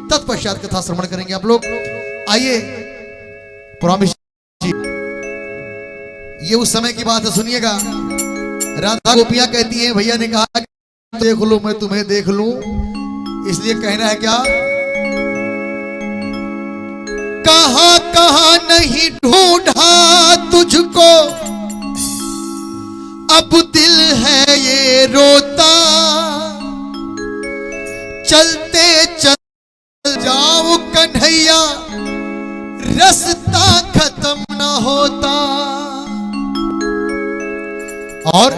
तत्पश्चात कथा श्रवण करेंगे आप लोग। आइए प्रॉमिस जी, ये उस समय की बात है, सुनिएगा। राधा गोपियां कहती हैं, भैया ने कहा देख लूं मैं तुम्हें देख लूं, इसलिए कहना है क्या, कहां कहां नहीं ढूंढा तुझको, अब दिल है ये रोता, चलते चल जाओ कन्हैया, रास्ता खत्म ना होता। और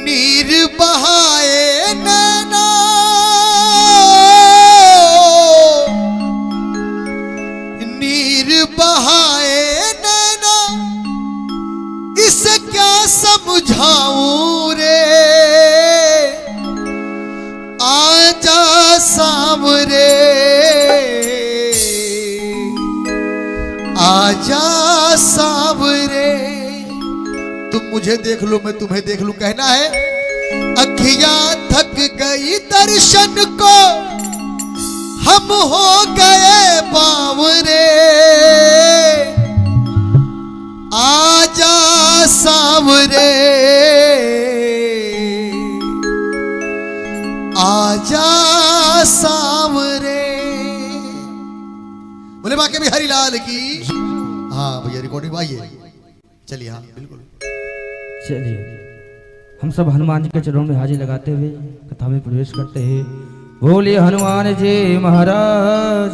नीर बहाए नैना, नीर बहाए नैना, इसे क्या समझाऊं रे, आजा सामरे, आजा सामरे, तुम मुझे देख लो मैं तुम्हें देख लूं, कहना है। अखियां थक गई दर्शन को, हम हो गए बावरे, आजा सावरे, आजा सावरे। बोले बाकी भी हरिलाल की। हाँ भैया रिकॉर्डिंग आइए, चलिए। हाँ बिल्कुल, चलिए हम सब हनुमान जी के चरणों में हाजिर लगाते हुए कथा में प्रवेश करते हैं। बोलिए हनुमान जी महाराज।